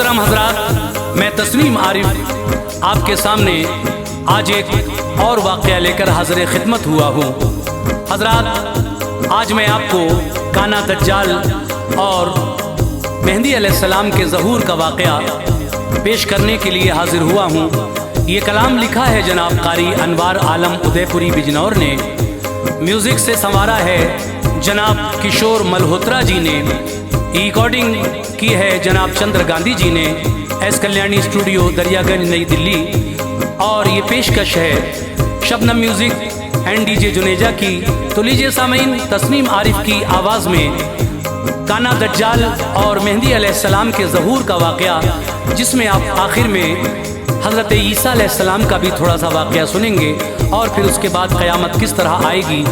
मोहतरम हजरात, मैं तस्नीम आरिफ आपके सामने आज एक और वाक़या लेकर हाज़िर खिदमत हुआ हूँ। हजरात, आज मैं आपको काना दज्जाल और मेहदी अलैहिस्सलाम के ज़हूर का वाक़या पेश करने के लिए हाजिर हुआ हूँ। ये कलाम लिखा है जनाब कारी अनवार आलम उदयपुरी बिजनौर ने, म्यूज़िक से संवारा है जनाब किशोर मल्होत्रा जी ने, रिकॉर्डिंग की है जनाब चंद्र गांधी जी ने, एस कल्याणी स्टूडियो दरियागंज नई दिल्ली। और ये पेशकश है Shabnam music and DJ Juneja की। तो लीजिए सामीन, तस्नीम आरिफ की आवाज़ में काना दज्जाल और मेहदी अलैहिस्सलाम के ज़हूर का वाक़या, जिसमें आप आखिर में हज़रत ईसा अलैहिस्सलाम का भी थोड़ा सा वाक़या सुनेंगे और फिर उसके बाद क़यामत किस तरह आएगी।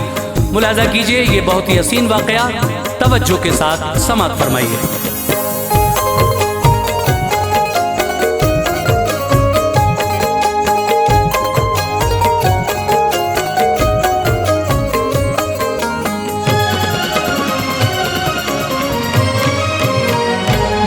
मुलाज़ा कीजिए, ये बहुत ही हसीन वाक़या, तवज्जो के साथ समाअत फरमाइए।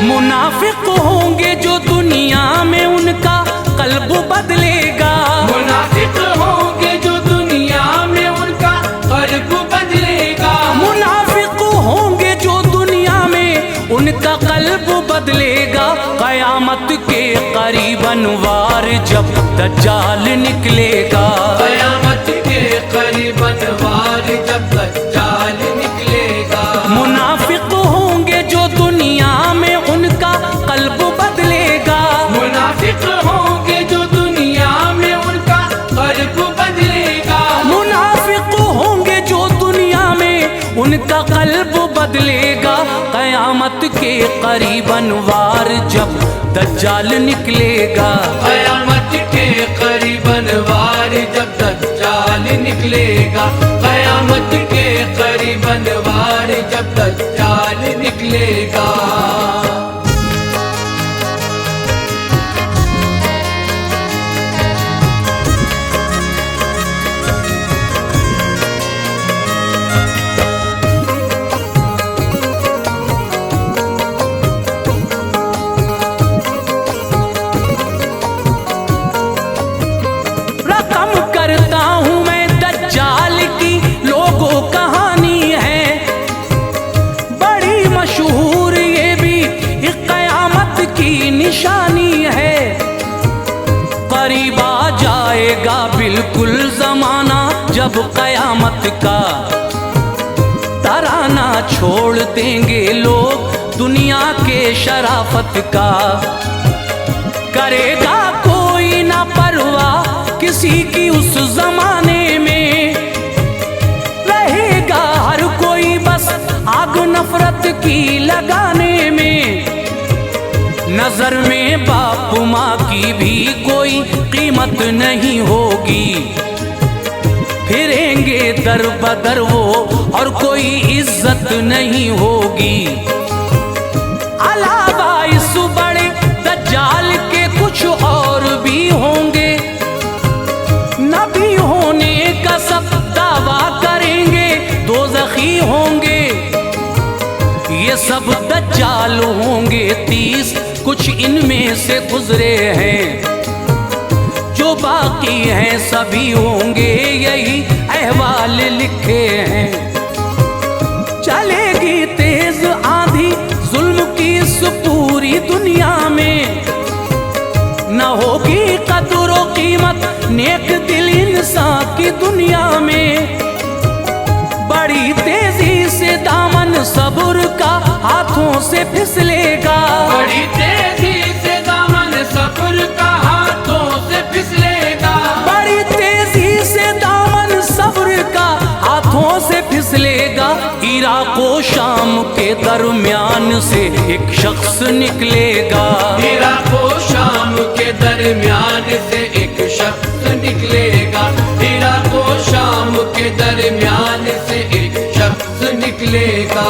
मुनाफिक होंगे जो दुनिया में उनका कल्ब बदलेगा, मुनाफिक होंगे जो दुनिया में उनका कल्ब बदलेगा, मुनाफिक होंगे जो दुनिया में उनका कल्ब बदलेगा। क़यामत के करीब अनवार जब दज्जाल निकलेगा, क़यामत के करीब अनवार जब दज्जाल निकलेगा। मुनाफिक होंगे जो दुनिया में उनका कल्ब बदलेगा, मुनाफिक होंगे जो दुनिया में उनका कल्ब बदलेगा, मुनाफिक होंगे जो दुनिया में उनका कल्ब बदलेगा। क़यामत के करीब अनवार जब दज्जाल निकलेगा, क़यामत के करीब अनवार जब दज्जाल निकलेगा, क़यामत के करीब अनवार जब दज्जाल निकलेगा। करता हूँ मैं दज्जाल की लोगों कहानी है, बड़ी मशहूर ये भी एक क़यामत की निशानी है। करीब आ जाएगा बिल्कुल ज़माना जब क़यामत का तराना छोड़ देंगे लोग दुनिया के शराफत का। करेगा कोई ना परवाह किसी की उस जमाने में, रहेगा हर कोई बस आग नफरत की लगाने में। नजर में बाप माँ की भी कोई कीमत नहीं होगी, फिरेंगे दर बदर वो और कोई इज्जत नहीं होगी। अलावा इस बड़े दज्जाल के कुछ और भी होंगे, नबी होने का सब दावा करेंगे, दोज़खी होंगे। ये सब दज्जाल होंगे 30, कुछ इनमें से गुजरे हैं, जो बाकी हैं सभी होंगे यही अहवाल लिखे हैं। चलेगी तेज आंधी जुल्म की इस पूरी दुनिया में, न होगी कदर व कीमत नेक दिल इंसान की दुनिया में। बड़ी तेजी से दामन सब्र का हाथों से फिसलेगा, बड़ी तेजी से दामन सब्र का हाथों से फिसलेगा, बड़ी तेजी से दामन सब्र का हाथों से फिसलेगा। इराक व शाम के दरमियान से एक शख्स निकलेगा, इराक व शाम के दरमियान से एक शख्स निकलेगा, इराक व शाम के दरमियान से एक शख्स निकलेगा।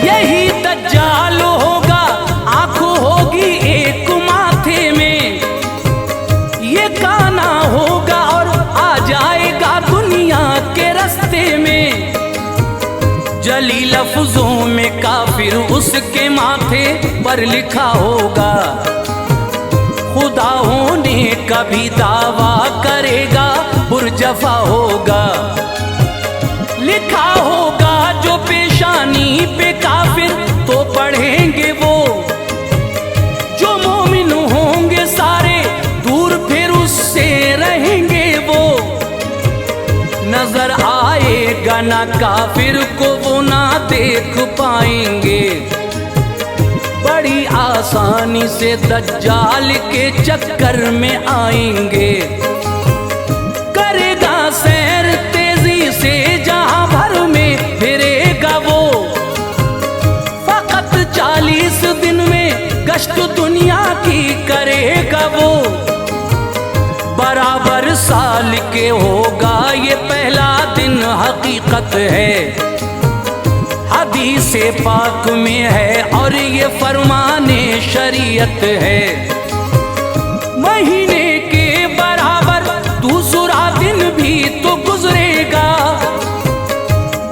यही दज्जाल होगा, आंख होगी एक माथे में, ये काना होगा और जली लफ्जों में काफिर उसके माथे पर लिखा होगा। खुदा होने का भी दावा करेगा पुरजफा होगा। लिखा होगा जो पेशानी पे काफिर तो पढ़ेंगे वो, जो मोमिन होंगे सारे दूर फिर उससे रहेंगे वो। नजर आएगा ना काफिर को वो ना देख पाएंगे। बड़ी आसानी से दज्जाल के चक्कर में आएंगे। करेगा सैर तेजी से जहां भर में फिरेगा वो। फकत 40 दिन में गश्त दुनिया की करेगा वो। बराबर साल के होगा ये पहला दिन हकीकत है। हदीस पाक में है और ये फरमाने शरीयत है। महीने के बराबर दूसरा दिन भी तो गुजरेगा।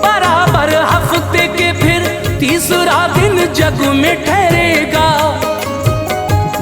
बराबर हफ्ते के फिर तीसरा दिन जग में ठहरेगा।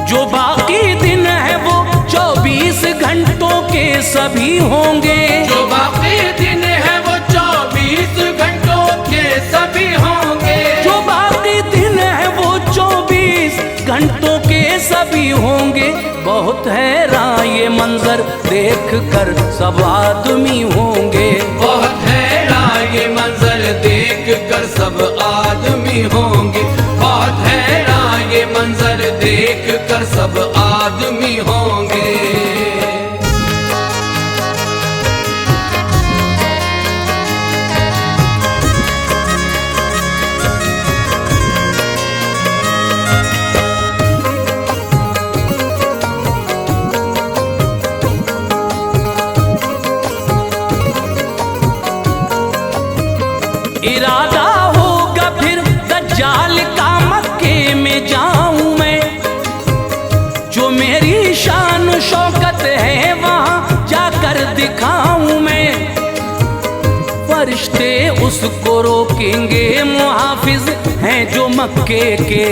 जो बाकी दिन है वो 24 घंटों के सभी होंगे। जो बाकी दिन है वो 24 घंटों के सभी होंगे। जो बाकी दिन है वो 24 घंटों के सभी होंगे। बहुत हैरान ये मंजर देख कर सब आदमी होंगे। बहुत हैरान ये मंजर देख कर सब आदमी होंगे। बहुत हैरान ये मंजर देख कर सब आदमी होंगे। इरादा होगा फिर दज्जाल का मक्के में जाऊं मैं। जो मेरी शान शौकत है वहां जाकर दिखाऊं मैं। फरिश्ते उसको रोकेंगे मुहाफिज हैं जो मक्के के।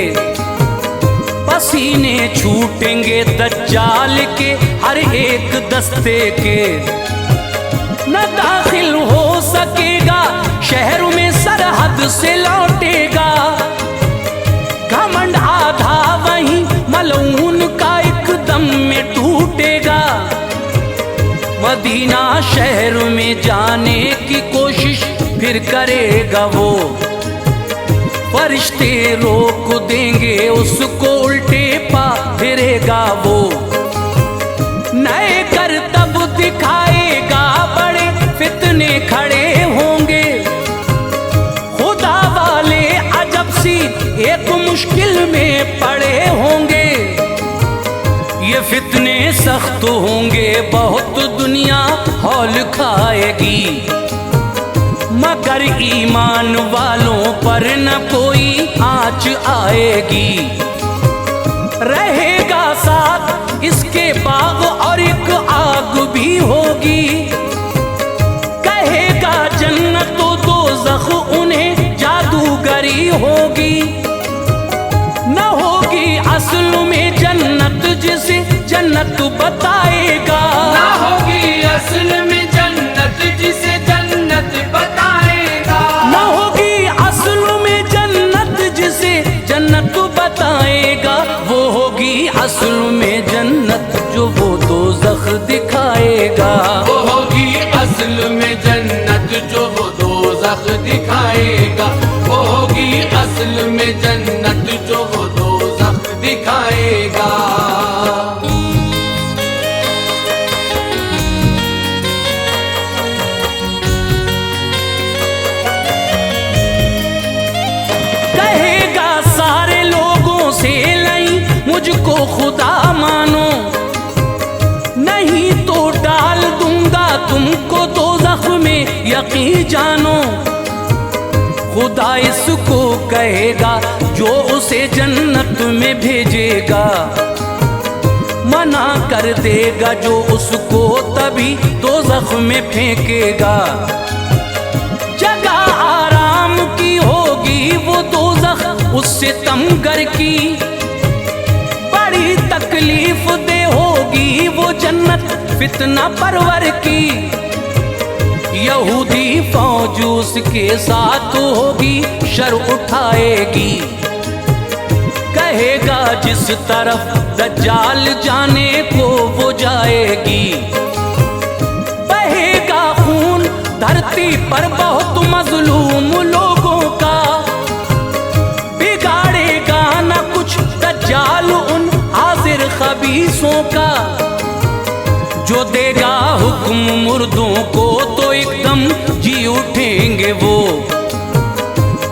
पसीने छूटेंगे दज्जाल के हर एक दस्ते के। न दाखिल हो सकेगा शहर में सरहद से लौटेगा। घमंड आधा वहीं मलऊन का एकदम में टूटेगा। मदीना शहर में जाने की कोशिश फिर करेगा वो। फरिश्ते रोक देंगे उसको उल्टे पा फिरेगा वो। नए करतब दिखाएगा बड़े फितने खड़े होंगे। खुदा वाले अजब सी एक मुश्किल में पड़े होंगे। ये फितने सख्त होंगे बहुत दुनिया हौल खाएगी। मगर ईमान वालों पर न कोई आँच आएगी। रहेगा साथ इसके बाग और एक आग भी होगी। कहेगा जन्नत तो दोज़ख उन्हें जादूगरी होगी। न होगी असल में जन्नत जिसे जन्नत बताएगा। ना होगी असल में जन्नत जिसे जन्नत बताएगा। न होगी असल में जन्नत जिसे जन्नत बताएगा। वो होगी असल में जन्नत जो वो दोज़ख दिखाएगा। वो होगी असल में जन्नत जो वो दोज़ख दिखाएगा। वो होगी असल में जन्नत जो वो दोज़ख दिखाएगा। कहेगा सारे लोगों से नहीं मुझको खुदा मानो। नहीं तो डाल दूंगा तुमको दोज़ख में यकीन जानो। खुदा इसको कहेगा जो उसे जन्नत में भेजेगा। मना कर देगा जो उसको तभी दोज़ख में फेंकेगा। जगह आराम की हो सितमगर की बड़ी तकलीफ दे होगी वो जन्नत फितना परवर की। यहूदी फौज उसके साथ होगी शर उठाएगी, कहेगा जिस तरफ दज्जाल जाने को वो जाएगी। बहेगा खून धरती पर बहुत मजलूम लोगों का, बिगाड़ेगा ना कुछ दज्जाल उन हाजिर खबीसों का। जो देगा हुक्म मुर्दों को तो एकदम जी उठेंगे वो,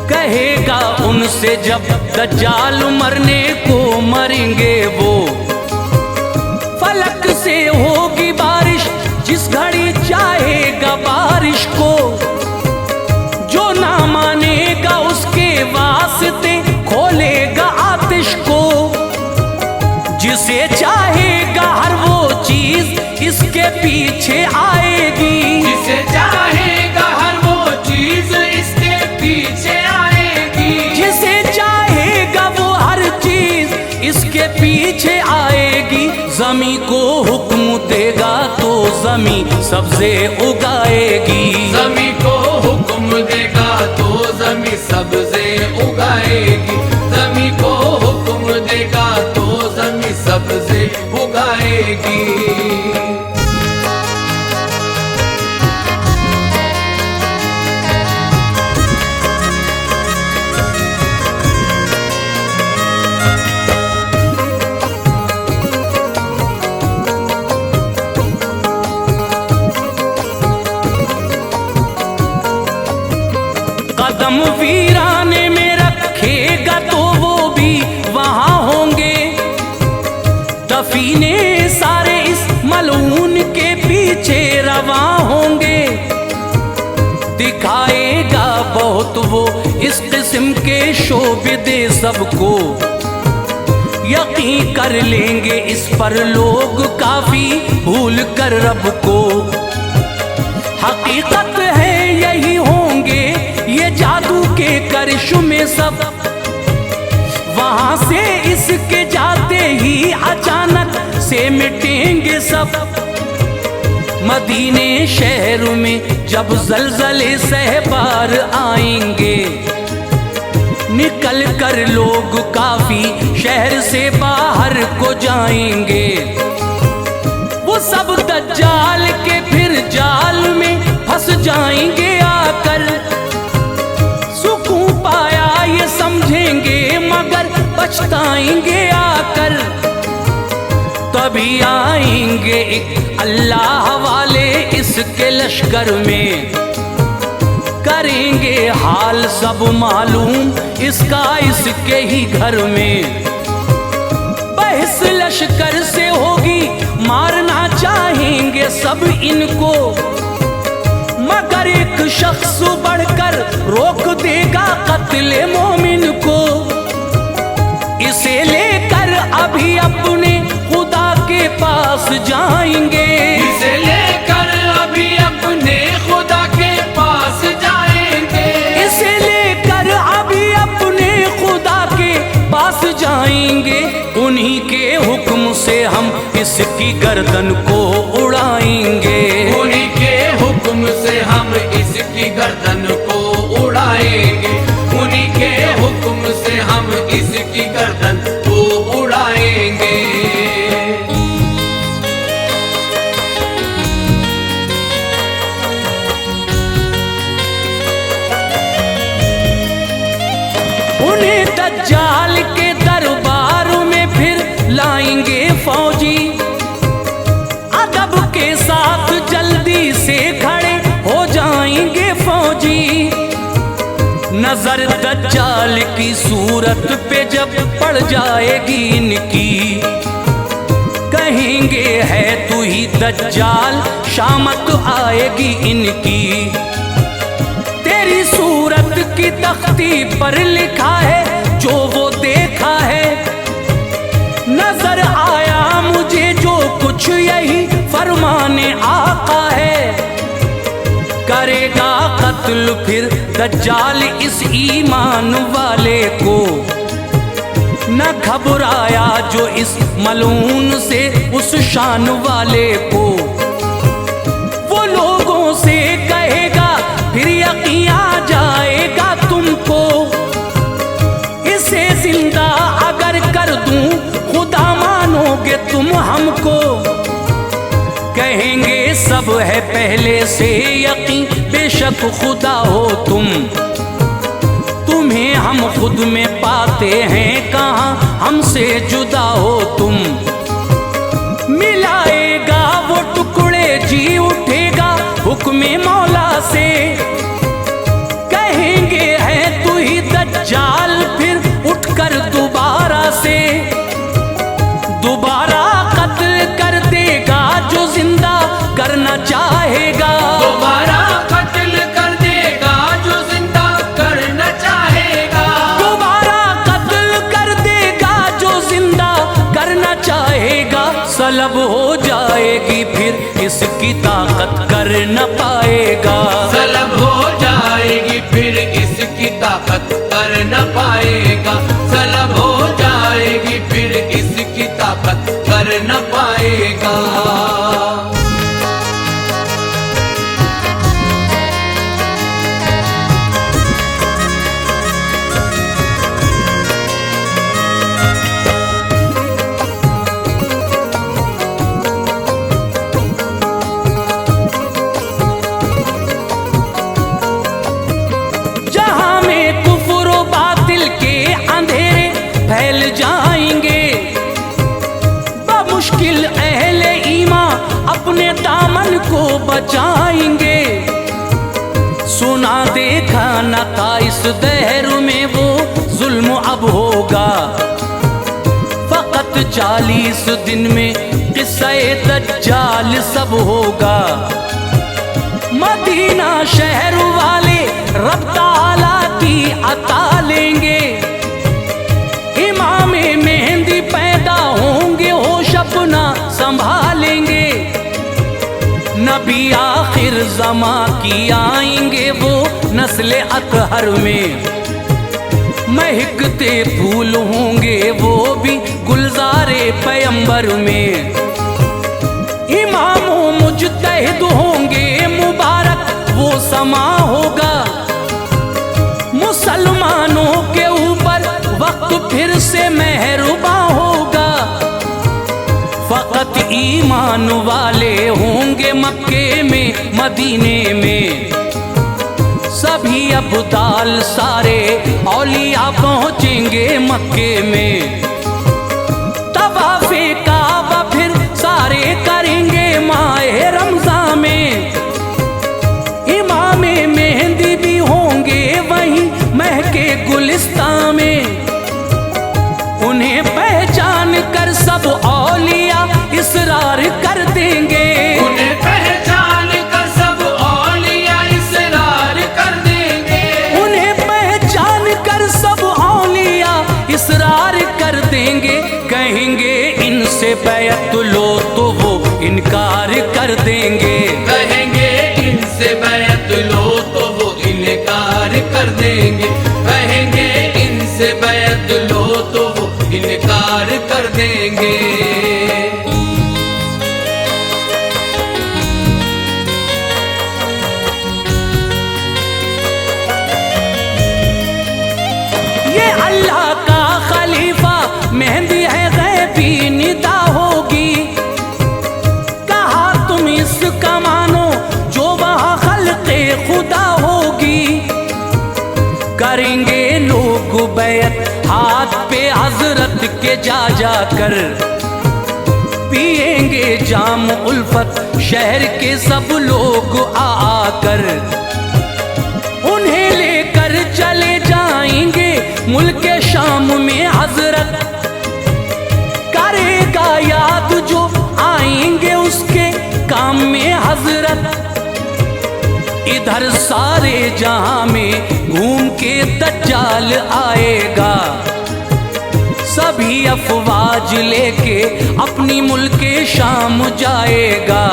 कहेगा उनसे जब दज्जाल मरने को मरेंगे वो। फलक से होगी बारिश जिस घड़ी चाहेगा बारिश को, जो ना मानेगा उसके वास्ते खोलेगा आतिश को। जिसे चाहेगा हर वो चीज इसके पीछे आएगी, जिसे चाहेगा हर वो चीज इसके पीछे आएगी। जिसे चाहेगा वो हर चीज इसके पीछे आएगी। जमी को हुक्म देगा तो जमी सब्जे उगाएगी, जमी को हुक्म देगा तो जमी सब्जे उगाएगी। जमी को हुक्म देगा तो जमी सब्जे उगाएगी। कदम वीराने में रखेगा तो वो भी वहां होंगे। दफीने सारे इस मलून के पीछे रवा होंगे। दिखाएगा बहुत वो इस किस्म के शोबिदे सबको, यकीन कर लेंगे इस पर लोग काफी भूल कर रब को। हकीकत है यही होंगे ये जादू के करिश्मे सब, वहां से इसके जाते ही अचानक से मिटेंगे सब। मदीने शहर में जब जलजले सहबार आएंगे, निकल कर लोग काफी शहर से बाहर को जाएंगे। वो सब दज्जाल के फिर जाल में फंस जाएंगे आकर। सुकून पाया ये समझेंगे मगर पछताएंगे आकर। तभी आएंगे एक अल्लाह वाले इसके लश्कर में, करेंगे हाल सब मालूम इसका इसके ही घर में। बहस लश्कर से होगी मारना चाहेंगे सब इनको, मगर एक शख्स बढ़कर रोक देगा कत्ले मोमिन को। इसे लेकर अभी अपने खुदा के पास जाएंगे, इसे लेकर अभी अपने खुदा के पास जाएंगे। इसे लेकर अभी अपने खुदा के पास जाएंगे। उन्हीं के हुक्म से हम इसकी गर्दन को उड़ाएंगे, उन्हीं के हुक्म से हम इसकी गर्दन को उड़ाएंगे। उन्हीं के हुक्म से हम इसकी गर्दन को उड़ाएंगे। उन्हें दज्जाल के दरबार में फिर लाएंगे फौजी, अदब के साथ जल्दी से खड़े हो जाएंगे फौजी। नजर दज्जाल की सूरत पे जब पड़ जाएगी इनकी, कहेंगे है तू ही दज्जाल, शामत आएगी इनकी। तेरी सूरत की तख्ती पर लिखा है जो वो देखा है, नजर आया मुझे जो कुछ यही फरमाने आका है। करेगा कत्ल फिर दज्जाल इस ईमान वाले को, न घबराया जो इस मलून से उस शान वाले को, वो लोगों से कहेगा फिर यकीन आ जाएगा तुमको। इसे जिंदा अगर कर दूं खुदा मानोगे तुम हमको। कहेंगे सब है पहले से यकीन बेशक खुदा हो तुम। तुम्हें हम खुद में पाते हैं कहाँ हमसे जुदा हो तुम। मिलाएगा वो टुकड़े जी उठेगा हुक्म मौला से। कहेंगे है तू ही दज्जाल फिर उठकर दोबारा से। दोबारा कत्ल कर देगा जो जिंदा करना चाहेगा। दोबारा कत्ल कर देगा जो जिंदा करना चाहेगा। दोबारा कत्ल कर देगा जो जिंदा करना चाहेगा। सलब हो जाएगी फिर इसकी ताकत कर न पाएगा। सलब हो जाएगी फिर इसकी ताकत कर न पाएगा। सलब हो जाएगी फिर इसकी ताकत कर न पाएगा। फैल जाएंगे बमुश्किल अहले ईमान अपने दामन को बचाएंगे। सुना देखा न था इस दहर में वो जुल्म अब होगा। फकत 40 दिन में किस्से दज्जाल सब होगा। मदीना शहर वाले रब ताला की अता लेंगे। इमाम मेहंदी पैदा होंगे होश अपना संभालेंगे। नबी आखिर ज़मा की आएंगे वो नस्ल अतहर में। महकते फूल होंगे वो भी गुलजारे पैगंबर में। इमामों मुजतहिद होंगे मुबारक वो समा होगा। मुसलमानों के ऊपर वक्त फिर से मेहरबा होगा। फकत ईमान वाले होंगे मक्के में मदीने में। सभी अब्दाल सारे औलिया पहुंचेंगे मक्के में। तवाफ़े काबा फिर सारे करेंगे माहे रमज़ान में। इमामे मेहंदी भी होंगे वहीं महके गुलिस्तान में। उन्हें पहचान कर सब औलिया इसरार कर देंगे। उन्हें पहचान कर सब औलिया इसरार कर देंगे। उन्हें पहचान कर सब औलिया इसरार कर देंगे। कहेंगे इनसे बैत लो तो वो इनकार कर देंगे। कहेंगे इनसे बैत लो तो वो इनकार कर देंगे। कहेंगे इनसे बैत लो तो वो इनकार कर देंगे। ये अल्लाह का खलीफा मेहंदी है गैबी निदा होगी। कहा तुम इसका मानो जो वहाँ खल्क़े खुदा होगी। करेंगे लोग बैत हाथ पे हजरत के जा जाकर। पिएंगे जाम उल्फत शहर के सब लोग आकर। उन्हें लेकर चले जाएंगे मुल्क शाम में हजरत। करेगा याद जो आएंगे उसके काम में हजरत। इधर सारे जहां में घूम के दज्जाल आएगा। सभी अफवाज लेके अपनी मुल्के शाम जाएगा।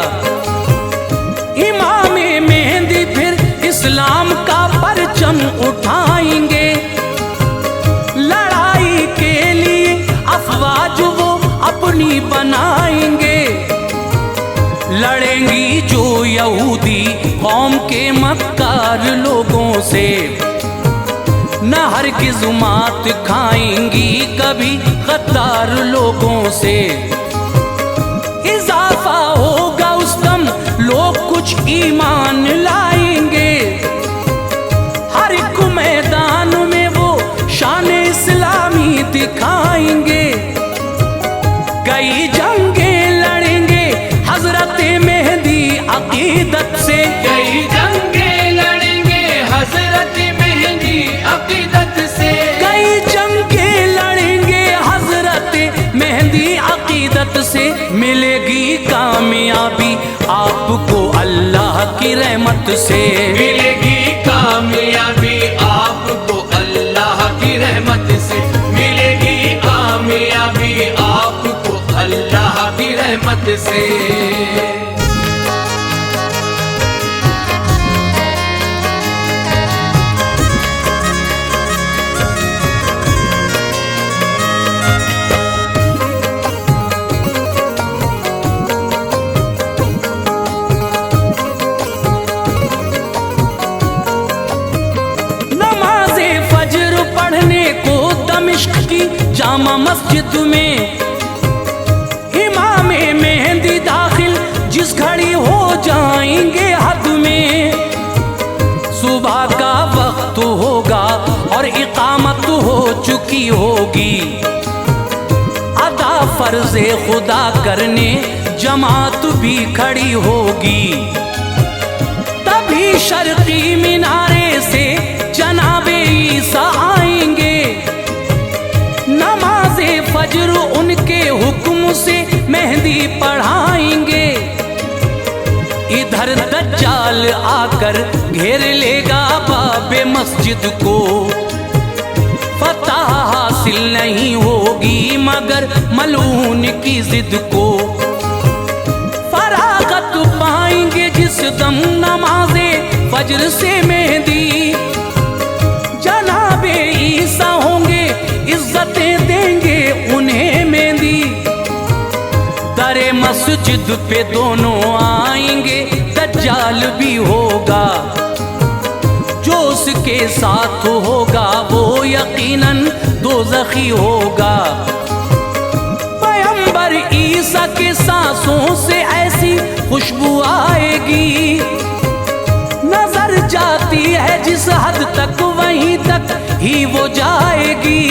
इमामे मेहंदी फिर इस्लाम का परचम उठाएंगे। लड़ाई के लिए गद्दार लोगों से, न हरगिज़ मात खाएंगी कभी गद्दार लोगों से। इजाफा होगा उस दम लोग कुछ ईमान लाएंगे, हर एक मैदान में वो शान इस्लामी दिखाएंगे। कई जंगें लड़ेंगे हजरत मेहदी अकीदत से, कई जंगें लड़ेंगे हजरत मेहदी अकीदत से, कई जंगें लड़ेंगे हजरत मेहदी अकीदत से। मिलेगी कामयाबी आपको अल्लाह की रहमत से, मिलेगी कामयाबी आपको अल्लाह की रहमत से, मिलेगी कामयाबी आपको अल्लाह की रहमत से। की जामा मस्जिद में इमामे मेहंदी दाखिल जिस घड़ी हो जाएंगे हद में। सुबह का वक्त होगा और इकामत हो चुकी होगी, अदा फर्ज़े खुदा करने जमात भी खड़ी होगी। तभी शर्क़ी मीनारे से जनाबे ईसा आएंगे, नमाज़े फजर उनके हुक्म से मेहंदी पढ़ाएंगे। इधर दज्जाल आकर घेर लेगा बाबे मस्जिद को, फतह हासिल नहीं होगी मगर मलून की जिद को। फरागत पाएंगे जिस दम नमाज़े फजर से मेहंदी, जनाबे ईसा होंगे इज्जतें देंगे उन्हें मेहंदी। दरे मस्जिद पे दोनों आएंगे, दज्जाल भी होगा, जो उसके साथ होगा वो यकीनन दोज़खी होगा। पैगंबर ईसा के सांसों से ऐसी खुशबू आएगी, नजर जाती है जिस हद तक वहीं तक ही वो जाएगी।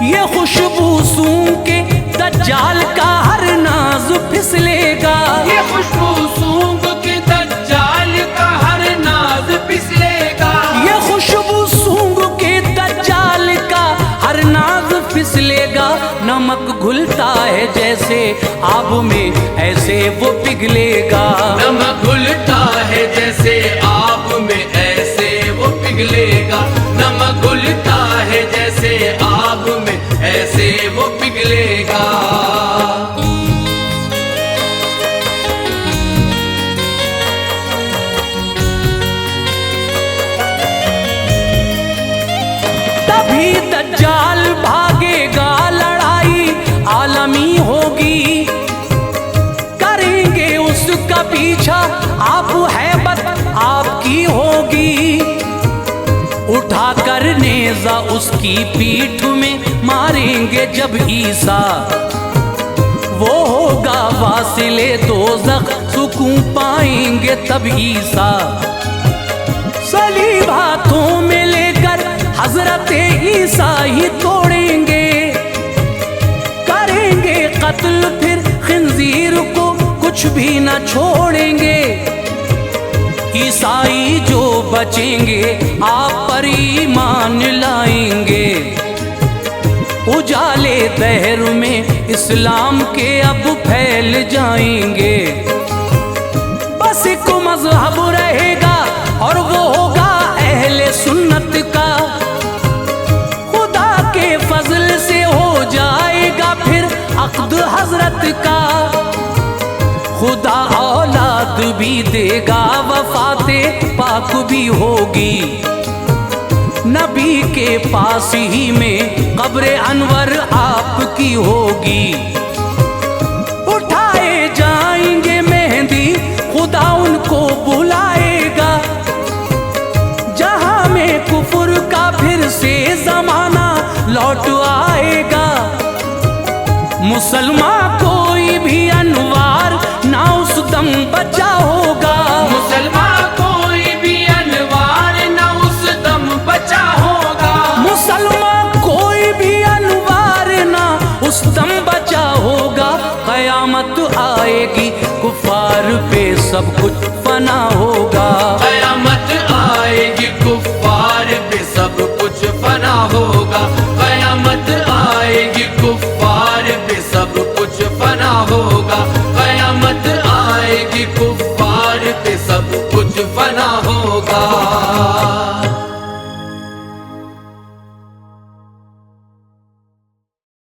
ये खुशबू सूंघ के दज्जाल का हर नाज फिसलेगा, ये खुशबू सूंघ के दज्जाल का हर नाज फिसलेगा, ये खुशबू सूंघ के दज्जाल का हर नाज फिसलेगा। नमक घुलता है जैसे आग में ऐसे वो पिघलेगा, नमक घुलता है जैसे आग में ऐसे वो पिघलेगा, नमक घुलता है जैसे आग में ऐसे वो पिघलेगा। तभी दज्जाल भागेगा, लड़ाई आलमी होगी, करेंगे उसका पीछा आप हैबत आपकी होगी। उठा कर नेज़ा उसकी पीठ में मारेंगे जब ईसा, वो होगा वासिले दोज़ख सुकून पाएंगे तब ईसा। सलीब हाथों में लेकर हजरत ईसा ही तोड़ेंगे, करेंगे कत्ल फिर खिंजीर को कुछ भी न छोड़ेंगे। ईसाई जो बचेंगे आप पर ईमान लाएंगे, उजाले दहर में इस्लाम के अब फैल जाएंगे। बस एक मजहब रहेगा और वो होगा अहले सुन्नत का, खुदा के फजल से हो जाएगा फिर अक़्द हजरत का। खुदा औलाद भी देगा, वफाते पाक भी होगी, नबी के पास ही में कब्र अनवर आपकी होगी। उठाए जाएंगे मेहंदी, खुदा उनको बुलाएगा, सब कुछ फना होगा। कयामत आएगी कुफ्फार पे सब कुछ फना होगा। कयामत आएगी कुफ्फार पे सब कुछ फना होगा। कयामत आएगी कुफ्फार पे सब कुछ फना होगा।